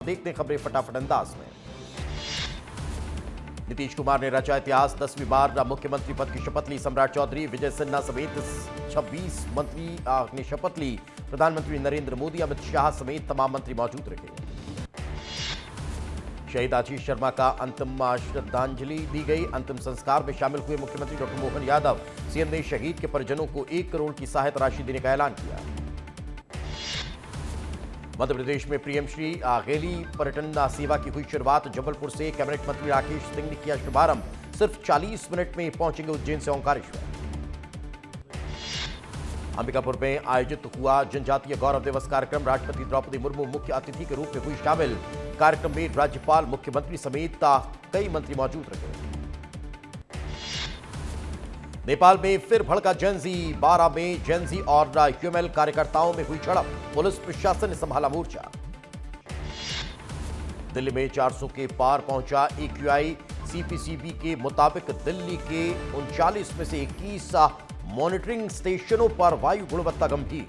देखते खबरें फटाफट अंदाज में। नीतीश कुमार ने रचा इतिहास, 10वीं बार मुख्यमंत्री पद की शपथ ली। सम्राट चौधरी, विजय सिन्हा समेत 26 मंत्री ने शपथ ली। प्रधानमंत्री नरेंद्र मोदी, अमित शाह समेत तमाम मंत्री मौजूद रहे। शहीद आशीष शर्मा का अंतिम श्रद्धांजलि दी गई। अंतिम संस्कार में शामिल हुए मुख्यमंत्री डॉक्टर मोहन यादव। सीएम ने शहीद के परिजनों को 1 करोड़ की सहायता राशि देने का ऐलान किया। मध्य प्रदेश में पीएम श्री गेली पर्यटन सेवा की हुई शुरुआत। जबलपुर से कैबिनेट मंत्री राकेश सिंह ने किया शुभारंभ। सिर्फ 40 मिनट में पहुंचेंगे उज्जैन से ओंकारेश्वर। अंबिकापुर में आयोजित हुआ जनजातीय गौरव दिवस कार्यक्रम। राष्ट्रपति द्रौपदी मुर्मू मुख्य अतिथि के रूप में हुई शामिल। कार्यक्रम में राज्यपाल, मुख्यमंत्री समेत कई मंत्री मौजूद रहे। नेपाल में फिर भड़का जेनजी। 12 में जेनजी और यूएमएल कार्यकर्ताओं में हुई झड़प। पुलिस प्रशासन ने संभाला मोर्चा। दिल्ली में 400 के पार पहुंचा एक्यूआई। सीपीसीबी के मुताबिक दिल्ली के 39 में से 21 मॉनिटरिंग स्टेशनों पर वायु गुणवत्ता गंभीर।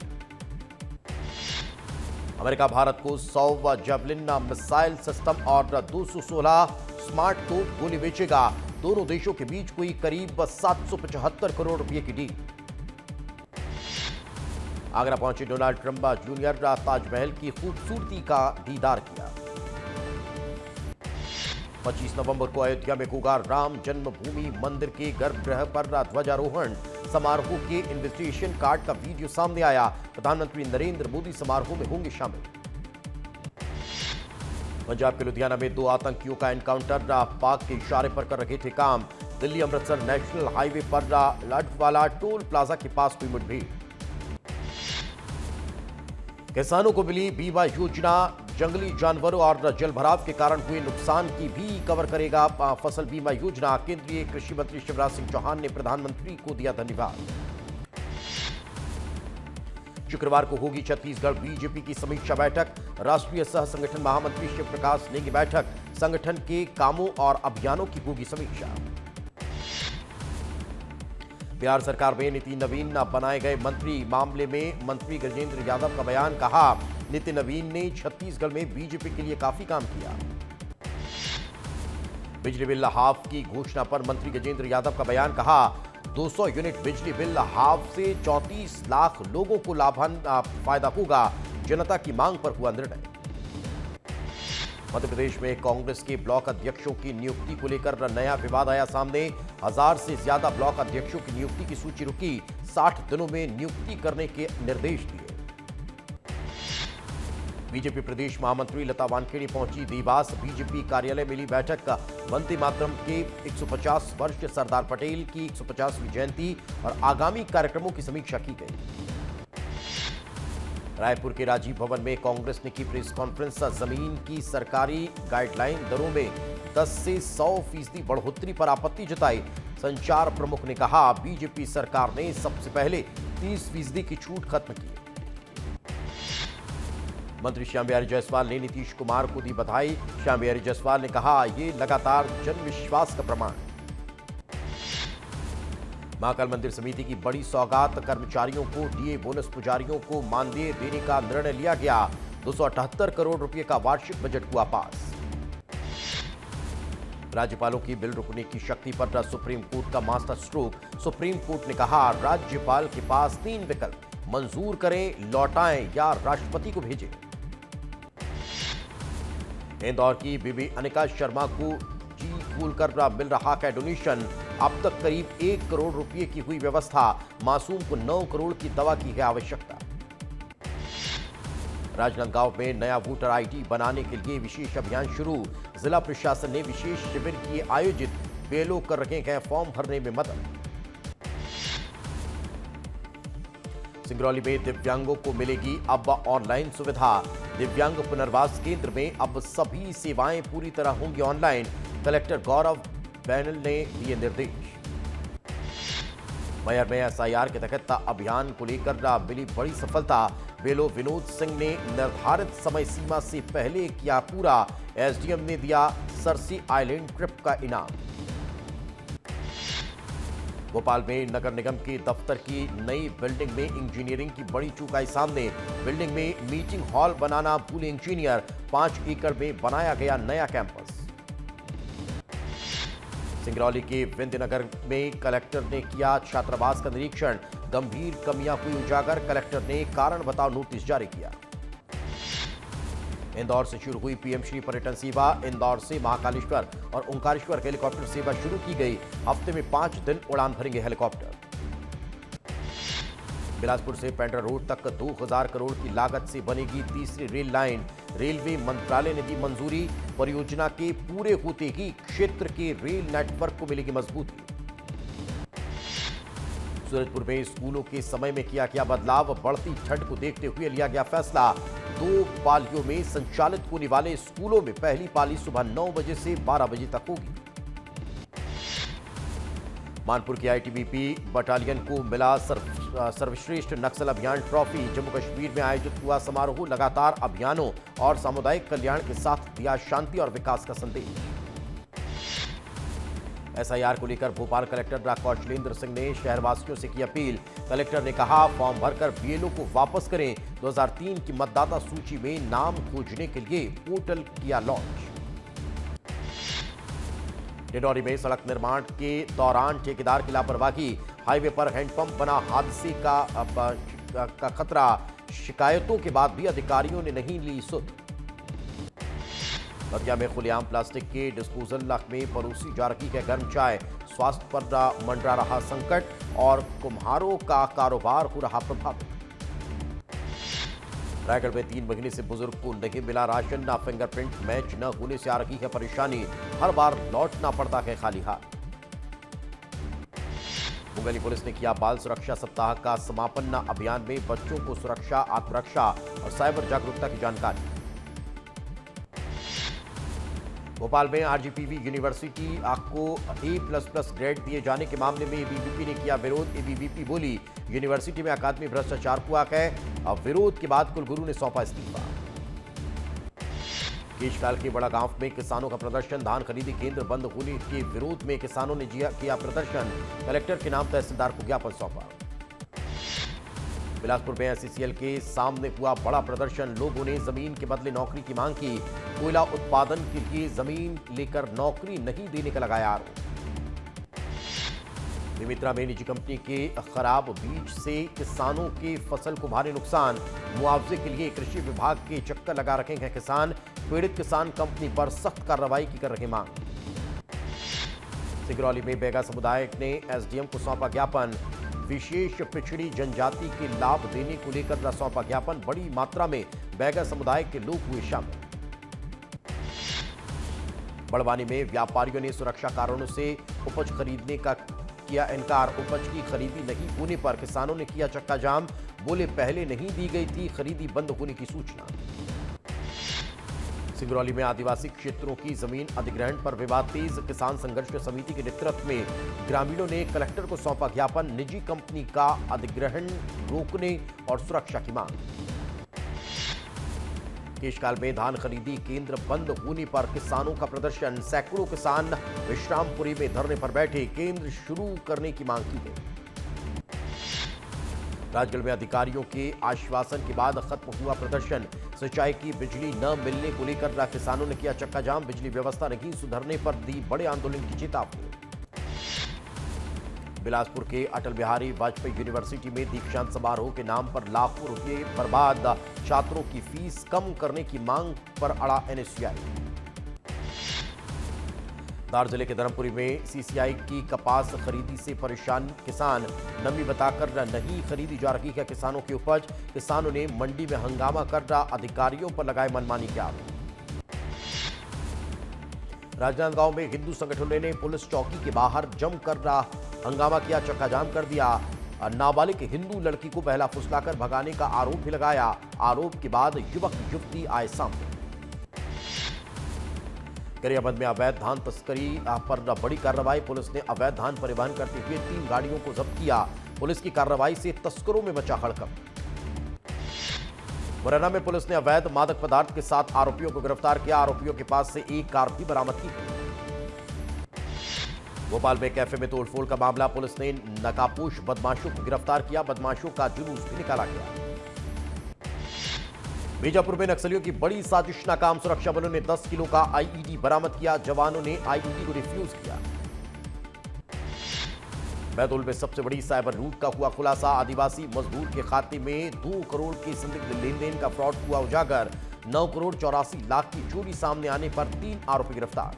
अमेरिका भारत को 100 जेवलिन मिसाइल सिस्टम और 216 स्मार्ट तोप गोली बेचेगा। दोनों देशों के बीच हुई करीब 775 करोड़ रुपए की डील। आगरा पहुंचे डोनाल्ड ट्रंप जूनियर, ताजमहल की खूबसूरती का दीदार किया। 25 नवंबर को अयोध्या में होगा राम जन्मभूमि मंदिर के गर्भगृह पर ध्वजारोहण। समारोह के इनविटेशन कार्ड का वीडियो सामने आया। प्रधानमंत्री नरेंद्र मोदी समारोह में होंगे शामिल। पंजाब के लुधियाना में 2 आतंकियों का एनकाउंटर। पाक के इशारे पर कर रहे थे काम। दिल्ली अमृतसर नेशनल हाईवे पर लाडवाला टोल प्लाजा के पास हुई मुठभेड़। किसानों को मिली बीमा योजना। जंगली जानवरों और जलभराव के कारण हुए नुकसान की भी कवर करेगा फसल बीमा योजना। केंद्रीय कृषि मंत्री शिवराज सिंह चौहान ने प्रधानमंत्री को दिया धन्यवाद। शुक्रवार को होगी छत्तीसगढ़ बीजेपी की समीक्षा बैठक। राष्ट्रीय सह संगठन महामंत्री शिव प्रकाश लेंगे बैठक। संगठन के कामों और अभियानों की होगी समीक्षा। बिहार सरकार में नितिन नवीन बनाए गए मंत्री। मामले में मंत्री गजेंद्र यादव का बयान। कहा, नितिन नवीन ने छत्तीसगढ़ में बीजेपी के लिए काफी काम किया। बिजली बिल हाफ की घोषणा पर मंत्री गजेंद्र यादव का बयान। कहा, 200 यूनिट बिजली बिल हाफ से 34 लाख लोगों को फायदा होगा। जनता की मांग पर हुआ निर्णय। मध्य प्रदेश में कांग्रेस के ब्लॉक अध्यक्षों की नियुक्ति को लेकर नया विवाद आया सामने। 1000 से ज्यादा ब्लॉक अध्यक्षों की नियुक्ति की सूची रुकी। 60 दिनों में नियुक्ति करने के निर्देश दिए। बीजेपी प्रदेश महामंत्री लता वानखेड़े पहुंची देवास। बीजेपी कार्यालय में ली बैठक। वंदे मातरम के 150 वर्ष, सरदार पटेल की 150वीं जयंती और आगामी कार्यक्रमों की समीक्षा की गई। रायपुर के राजीव भवन में कांग्रेस ने की प्रेस कॉन्फ्रेंस। जमीन की सरकारी गाइडलाइन दरों में 10 से 100% बढ़ोतरी पर आपत्ति जताई। संचार प्रमुख ने कहा, बीजेपी सरकार ने सबसे पहले 30% की छूट खत्म की। मंत्री श्याम बिहारी जायसवाल ने नीतीश कुमार को दी बधाई। श्याम बिहारी जायसवाल ने कहा, ये लगातार जन विश्वास का प्रमाण। महाकाल मंदिर समिति की बड़ी सौगात। कर्मचारियों को डीए बोनस, पुजारियों को मानदेय देने का निर्णय लिया गया। 278 करोड़ रुपए का वार्षिक बजट हुआ पास। राज्यपालों की बिल रोकने की शक्ति पर सुप्रीम कोर्ट का मास्टर स्ट्रोक। सुप्रीम कोर्ट ने कहा, राज्यपाल के पास 3 विकल्प, मंजूर करें, लौटाएं या राष्ट्रपति को भेजें। इंदौर की बीबी अनिका शर्मा को जी खोलकर मिल रहा है डोनेशन। अब तक करीब 1 करोड़ रुपए की हुई व्यवस्था। मासूम को 9 करोड़ की दवा की है आवश्यकता। राजनांदगांव में नया वोटर आईडी बनाने के लिए विशेष अभियान शुरू। जिला प्रशासन ने विशेष शिविर किए आयोजित। बेलो कर रहे हैं फॉर्म भरने में मदद। सिंगरौली में दिव्यांगों को मिलेगी अब ऑनलाइन सुविधा। दिव्यांग पुनर्वास केंद्र में अब सभी सेवाएं पूरी तरह होंगी ऑनलाइन। कलेक्टर गौरव बैनल ने दिए निर्देश। मैहर में एसआईआर के तहत अभियान को लेकर मिली बड़ी सफलता। बेलो विनोद सिंह ने निर्धारित समय सीमा से पहले किया पूरा। एसडीएम ने दिया सरसी आइलैंड ट्रिप का इनाम। भोपाल में नगर निगम के दफ्तर की नई बिल्डिंग में इंजीनियरिंग की बड़ी चूक आई सामने। बिल्डिंग में मीटिंग हॉल बनाना भूले इंजीनियर। 5 एकड़ में बनाया गया नया कैंपस। सिंगरौली के विंध्यनगर में कलेक्टर ने किया छात्रावास का निरीक्षण। गंभीर कमियां हुई उजागर। कलेक्टर ने कारण बताओ नोटिस जारी किया। इंदौर से शुरू हुई पीएम श्री पर्यटन सेवा। इंदौर से महाकालेश्वर और ओंकारेश्वर हेलीकॉप्टर सेवा शुरू की गई। हफ्ते में 5 दिन उड़ान भरेंगे हेलीकॉप्टर। बिलासपुर से पेंड्रा रोड तक 2000 करोड़ की लागत से बनेगी तीसरी रेल लाइन। रेलवे मंत्रालय ने दी मंजूरी। परियोजना के पूरे होते ही क्षेत्र के रेल नेटवर्क को मिलेगी मजबूती। सूरजपुर में स्कूलों के समय में किया गया बदलाव। बढ़ती ठंड को देखते हुए लिया गया फैसला। 2 पालियों में संचालित होने वाले स्कूलों में पहली पाली सुबह 9 बजे से 12 बजे तक होगी। मानपुर की आईटीबीपी बटालियन को मिला सर्वश्रेष्ठ नक्सल अभियान ट्रॉफी। जम्मू कश्मीर में आयोजित हुआ समारोह लगातार अभियानों और सामुदायिक कल्याण के साथ दिया शांति और विकास का संदेश। एसआईआर को लेकर भोपाल कलेक्टर डॉ. कौशलेंद्र सिंह ने शहरवासियों से की अपील। कलेक्टर ने कहा फॉर्म भरकर बीएलओ को वापस करें। 2003 की मतदाता सूची में नाम खोजने के लिए पोर्टल किया लॉन्च। डिंडौरी में सड़क निर्माण के दौरान ठेकेदार की लापरवाही। हाईवे पर हैंडपंप बना हादसे का खतरा। शिकायतों के बाद भी अधिकारियों ने नहीं ली सुध। बतिया में खुलेआम प्लास्टिक के डिस्पोजल में परोसी जा रही है गर्म चाय। स्वास्थ्य पर मंडरा रहा संकट और कुम्हारों का कारोबार हो रहा प्रभावित। रायगढ़ में 3 महीने से बुजुर्ग को नहीं मिला राशन। ना फिंगरप्रिंट मैच न होने से आ रही है परेशानी। हर बार लौटना पड़ता है खाली हाथ। मुंगेली पुलिस ने किया बाल सुरक्षा सप्ताह का समापन। अभियान में बच्चों को सुरक्षा, आत्मरक्षा और साइबर जागरूकता की जानकारी। भोपाल में आरजीपीवी यूनिवर्सिटी को A++ ग्रेड दिए जाने के मामले में एबीवीपी ने किया विरोध। एबीवीपी बोली यूनिवर्सिटी में अकादमी भ्रष्टाचार हुआ है। अब विरोध के बाद कुलगुरु ने सौंपा इस्तीफा। केशकाल के बड़ा गांव में किसानों का प्रदर्शन। धान खरीदी केंद्र बंद होने के विरोध में किसानों ने किया प्रदर्शन। कलेक्टर के नाम तहसीलदार को ज्ञापन सौंपा। बिलासपुर में एससीसीएल के सामने हुआ बड़ा प्रदर्शन। लोगों ने जमीन के बदले नौकरी की मांग की। कोयला उत्पादन के लिए जमीन लेकर नौकरी नहीं देने का लगाया आरोप। बेमेतरा में निजी कंपनी के खराब बीज से किसानों के फसल को भारी नुकसान। मुआवजे के लिए कृषि विभाग के चक्कर लगा रखे हैं किसान। पीड़ित किसान कंपनी पर सख्त कार्रवाई की कर रहे मांग। सिंगरौली में बैगा समुदाय ने एसडीएम को सौंपा ज्ञापन। विशेष पिछड़ी जनजाति के लाभ देने को लेकर सौंपा ज्ञापन। बड़ी मात्रा में बैगा समुदाय के लोग हुए शामिल। बड़वानी में व्यापारियों ने सुरक्षा कारणों से उपज खरीदने का किया इनकार। उपज की खरीदी नहीं होने पर किसानों ने किया चक्का जाम। बोले पहले नहीं दी गई थी खरीदी बंद होने की सूचना। सिंगरौली में आदिवासी क्षेत्रों की जमीन अधिग्रहण पर विवाद तेज। किसान संघर्ष समिति के नेतृत्व में ग्रामीणों ने कलेक्टर को सौंपा ज्ञापन। निजी कंपनी का अधिग्रहण रोकने और सुरक्षा की मांग। केशकाल में धान खरीदी केंद्र बंद होने पर किसानों का प्रदर्शन। सैकड़ों किसान विश्रामपुरी में धरने पर बैठे। केंद्र शुरू करने की मांग की गई। राजगढ़ में अधिकारियों के आश्वासन के बाद खत्म हुआ प्रदर्शन। सिंचाई की बिजली न मिलने को लेकर किसानों ने किया चक्का जाम। बिजली व्यवस्था नहीं सुधरने पर दी बड़े आंदोलन की चेतावनी। बिलासपुर के अटल बिहारी वाजपेयी यूनिवर्सिटी में दीक्षांत समारोह के नाम पर लाखों रुपये बर्बाद। छात्रों की फीस कम करने की मांग पर अड़ा एनएसयूआई। धार जिले के धर्मपुरी में सीसीआई की कपास खरीदी से परेशान किसान। नमी बताकर नहीं खरीदी जा रही है किसानों की उपज। किसानों ने मंडी में हंगामा कर अधिकारियों पर लगाए मनमानी के आरोप। राजनांदगांव में हिंदू संगठनों ने पुलिस चौकी के बाहर जमकर हंगामा किया, चक्का जाम कर दिया। नाबालिग हिंदू लड़की को बहला फुसलाकर भगाने का आरोप भी लगाया। आरोप के बाद युवक युवती आए सामने। गरियाबंद में अवैध धान तस्करी पर बड़ी कार्रवाई। पुलिस ने अवैध धान परिवहन करते हुए 3 गाड़ियों को जब्त किया। पुलिस की कार्रवाई से तस्करों में मचा हड़कंप। मुरैना में पुलिस ने अवैध मादक पदार्थ के 7 आरोपियों को गिरफ्तार किया। आरोपियों के पास से एक कार भी बरामद की गई। भोपाल में कैफे में तोड़फोड़ का मामला, पुलिस ने नकाबपोश बदमाशों को गिरफ्तार किया, बदमाशों का जुलूस भी निकाला गया। बीजापुर में नक्सलियों की बड़ी साजिश नाकाम, सुरक्षा बलों ने 10 किलो का आईईडी बरामद किया, जवानों ने आईईडी को डिफ्यूज किया। बैतूल में सबसे बड़ी साइबर लूट का हुआ खुलासा, आदिवासी मजदूर के खाते में 2 करोड़ के संदिग्ध लेन देन का फ्रॉड हुआ उजागर, 9 करोड़ 84 लाख की चोरी सामने आने पर 3 आरोपी गिरफ्तार।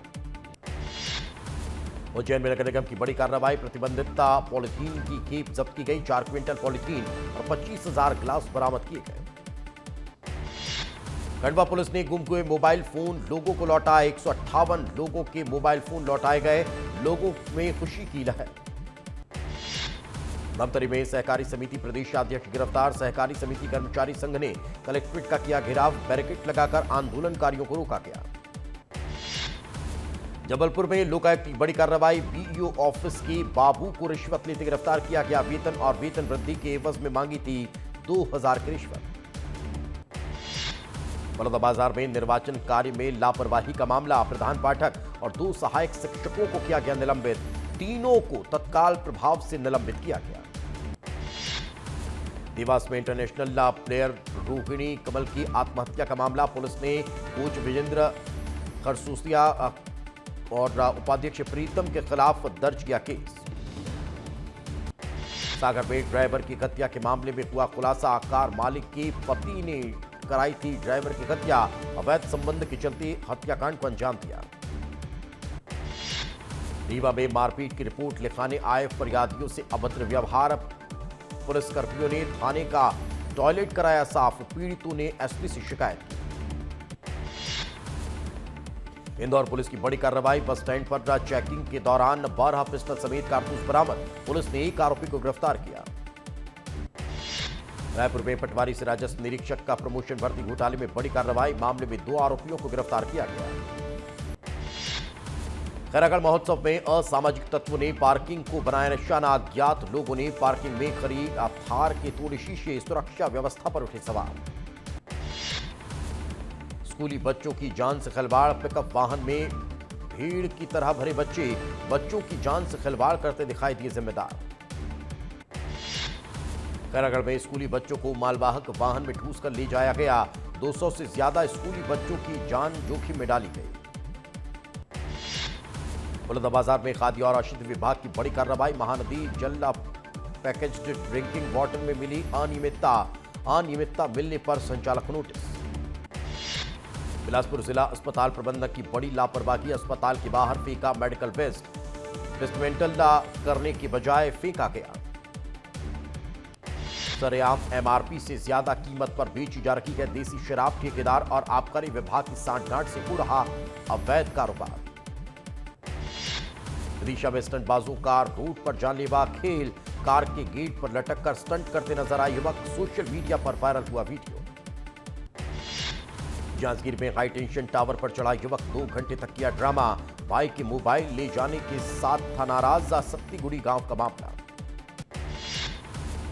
उज्जैन में नगर निगम की बड़ी कार्रवाई, प्रतिबंधित पॉलिथीन की खेप जब्त की गई, 4 क्विंटल पॉलिथीन और 25,000 गिलास बरामद किए गए। खंडवा पुलिस ने गुम हुए मोबाइल फोन लोगों को लौटा, 158 लोगों के मोबाइल फोन लौटाए गए, लोगों में खुशी की लहर। धमतरी में सहकारी समिति प्रदेश अध्यक्ष गिरफ्तार, सहकारी समिति कर्मचारी संघ ने कलेक्ट्रेट का किया घेराव, बैरिकेड लगाकर आंदोलनकारियों को रोका गया। जबलपुर में लोकायुक्त की बड़ी कार्रवाई, बीईओ ऑफिस के बाबू को रिश्वत लेते गिरफ्तार किया गया, वेतन और वेतन वृद्धि के एवज में मांगी थी 2000 की रिश्वत। बलौदाबाजार में निर्वाचन कार्य में लापरवाही का मामला, प्रधान पाठक और 2 सहायक शिक्षकों को किया गया निलंबित, तीनों को तत्काल प्रभाव से निलंबित किया गया। देवास में इंटरनेशनल प्लेयर रोहिणी कमल की आत्महत्या का मामला, पुलिस ने कोच विजेंद्र खरसूसिया और उपाध्यक्ष प्रीतम के खिलाफ दर्ज किया केस। सागर में ड्राइवर की हत्या के मामले में हुआ खुलासा, कार मालिक के पति ने कराई थी ड्राइवर की हत्या, अवैध संबंध के चलते हत्याकांड को अंजाम दिया। रीवा में मारपीट की रिपोर्ट लिखाने आए फरियादियों से अभद्र व्यवहार, पुलिसकर्मियों ने थाने का टॉयलेट कराया साफ, पीड़ितों ने एसपी से शिकायत की। इंदौर पुलिस की बड़ी कार्रवाई, बस स्टैंड पर चेकिंग के दौरान 12 पिस्टल समेत कारतूस बरामद, पुलिस ने 1 आरोपी को गिरफ्तार किया। रायपुर में पटवारी से राजस्व निरीक्षक का प्रमोशन भर्ती घोटाले में बड़ी कार्रवाई, मामले में 2 आरोपियों को गिरफ्तार किया गया। खैरागढ़ महोत्सव में असामाजिक तत्वों ने पार्किंग को बनाया निशाना, अज्ञात लोगों ने पार्किंग में खड़ी थार के तोड़े शीशे, सुरक्षा व्यवस्था पर उठे सवाल। स्कूली बच्चों की जान से खिलवाड़, पिकअप वाहन में भीड़ की तरह भरे बच्चे, बच्चों की जान से खिलवाड़ करते दिखाई दिए जिम्मेदार। खैरागढ़ में स्कूली बच्चों को मालवाहक वाहन में ठूस कर ले जाया गया, 200 से ज्यादा स्कूली बच्चों की जान जोखिम में डाली गई। बलौदाबाजार में खाद्य और औषधि विभाग की बड़ी कार्रवाई, महानदी जल पैकेज्ड ड्रिंकिंग वाटर में मिली अनियमितता मिलने पर संचालक को नोटिस। बिलासपुर जिला अस्पताल प्रबंधक की बड़ी लापरवाही, अस्पताल के बाहर फेंका मेडिकल वेस्ट, डिस्मेंटल करने की बजाय फेंका गया। सरेआम एमआरपी से ज्यादा कीमत पर बेची जा रही है देसी शराब, ठेकेदार और आबकारी विभाग की सांठगांठ से हो रहा अवैध कारोबार। विदिशा में स्टंटबाजों का रोड पर जानलेवा खेल, कार के गेट पर लटक कर स्टंट करते नजर आए युवक, सोशल मीडिया पर वायरल हुआ वीडियो। जांजगीर में हाई टेंशन टावर पर चढ़ा युवक, 2 घंटे तक किया ड्रामा, भाई के मोबाइल ले जाने के साथ था नाराज, सत्तीगुड़ी गांव का मामला।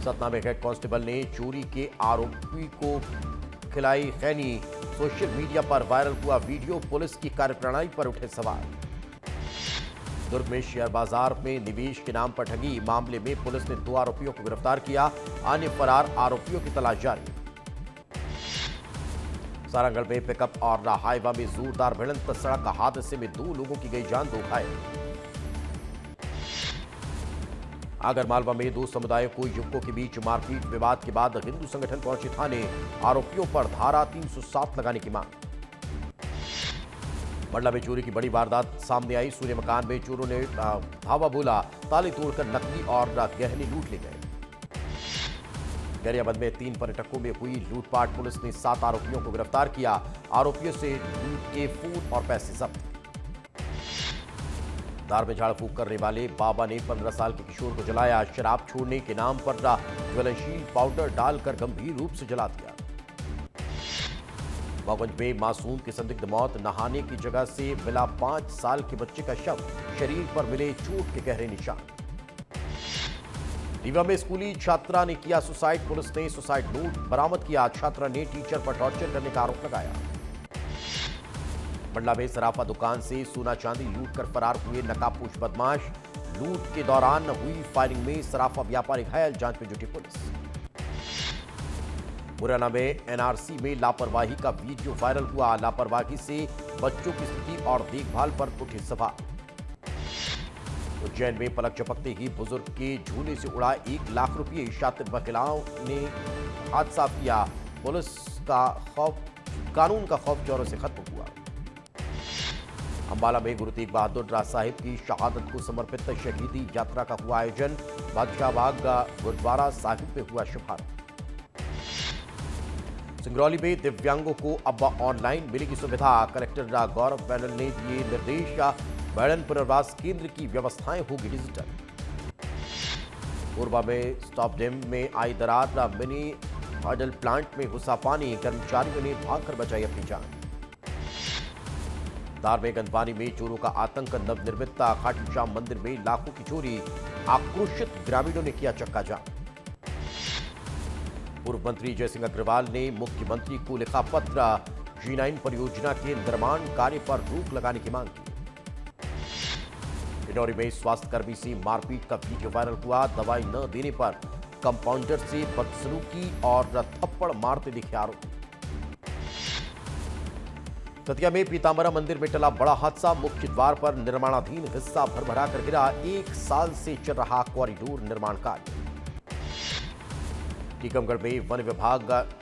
सतना में हेड कांस्टेबल ने चोरी के आरोपी को खिलाई खैनी, सोशल मीडिया पर वायरल हुआ वीडियो, पुलिस की कार्यप्रणाली पर उठे सवाल। दुर्ग में शेयर बाजार में निवेश के नाम पर ठगी मामले में पुलिस ने 2 आरोपियों को गिरफ्तार किया, अन्य फरार आरोपियों की तलाश जारी। सारंगढ़ में पिकअप और हाईवा में जोरदार भिड़ंत, सड़क हादसे में 2 लोगों की गई जान, 2 घायल। आगरमालवा में 2 समुदायों को युवकों के बीच मारपीट विवाद के बाद हिंदू संगठन पहुंचे थाने, आरोपियों पर धारा 307 लगाने की मांग। मंडला में चोरी की बड़ी वारदात सामने आई, सूर्य मकान में चोरों ने धावा बोला, ताले तोड़कर नकदी और गहने लूट ले गए। गरियाबंद में 3 पर्यटकों में हुई लूटपाट, पुलिस ने 7 आरोपियों को गिरफ्तार किया, आरोपियों से लूट के फोन और पैसे जब्त। धार में झाड़ फूंक करने वाले बाबा ने 15 साल के किशोर को जलाया, शराब छोड़ने के नाम पर ज्वलनशील पाउडर डालकर गंभीर रूप से जला दिया। मौगंज में मासूम की संदिग्ध मौत, नहाने की जगह से मिला 5 साल के बच्चे का शव, शरीर पर मिले चोट के गहरे निशान। रीवा में स्कूली छात्रा ने किया सुसाइड, पुलिस ने सुसाइड नोट बरामद किया, छात्रा ने टीचर पर टॉर्चर करने का आरोप लगाया। मंडला में सराफा दुकान से सोना चांदी लूटकर फरार हुए नकाबपोश बदमाश, लूट के दौरान हुई फायरिंग में सराफा व्यापारी घायल, जांच में जुटी पुलिस। मुरैना में एनआरसी में लापरवाही का वीडियो वायरल हुआ। लापरवाही से बच्चों की स्थिति और देखभाल पर उठे सवाल। उज्जैन में पलक झपकते ही बुजुर्ग के झूले से उड़ा 1 लाख रुपए, शातिर महिलाओं ने हादसा किया। पुलिस का खौफ, कानून का खौफ जोरों से खत्म हुआ। अंबाला में गुरु तेग बहादुर साहिब की शहादत को समर्पित शहीदी यात्रा का हुआ आयोजन। बादशाह बाग गुरुद्वारा साहिब में हुआ शुभारंभ। सिंगरौली में दिव्यांगों को अब ऑनलाइन मिलेगी सुविधा। कलेक्टर गौरव बैनल ने दिए निर्देश। बैडन पुनर्वास केंद्र की व्यवस्थाएं होगी डिजिटल। कोरबा में स्टॉप डैम में आई दरार, मिनी हाइडल प्लांट में घुसा पानी। कर्मचारियों ने भागकर बचाई अपनी जान। धार में गंदवानी में चोरों का आतंक, नवनिर्मित खाटू श्याम मंदिर में लाखों की चोरी। आक्रोशित ग्रामीणों ने किया चक्का जाम। पूर्व मंत्री जयसिंह अग्रवाल ने मुख्यमंत्री को लिखा पत्र। G9 परियोजना के निर्माण कार्य पर रोक लगाने की मांग की। डिंडौरी में स्वास्थ्यकर्मी से मारपीट का वीडियो वायरल हुआ। दवाई न देने पर कंपाउंडर से बदसलूकी और थप्पड़ मारते दिखे आरोपी। दतिया में पीतांबरा मंदिर में टला बड़ा हादसा। मुख्य द्वार पर निर्माणाधीन हिस्सा भरभरा कर गिरा। 1 साल से चल रहा कॉरिडोर निर्माण कार्य। टीकमगढ़ में वन विभाग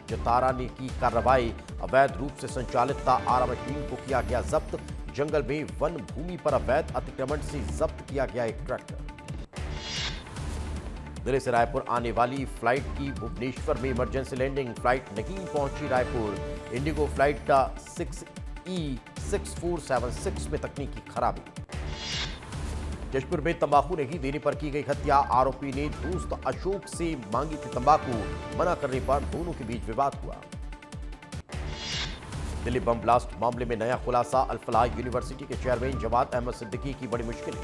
जतारा ने की कार्रवाई। अवैध रूप से संचालित आरा मशीन को किया गया जब्त। जंगल में वन भूमि पर अवैध अतिक्रमण से जब्त किया गया एक ट्रैक्टर। दिल्ली से रायपुर आने वाली फ्लाइट की भुवनेश्वर में इमरजेंसी लैंडिंग। फ्लाइट नहीं पहुंची रायपुर। इंडिगो फ्लाइट 6E6476 में तकनीकी खराबी। जशपुर में तंबाकू नहीं देने पर की गई हत्या। आरोपी ने दोस्त अशोक से मांगी थी तंबाकू, मना करने पर दोनों के बीच विवाद हुआ। दिल्ली बम ब्लास्ट मामले में नया खुलासा। अल फलाह यूनिवर्सिटी के चेयरमैन जवाद अहमद सिद्दीकी की बड़ी मुश्किलें।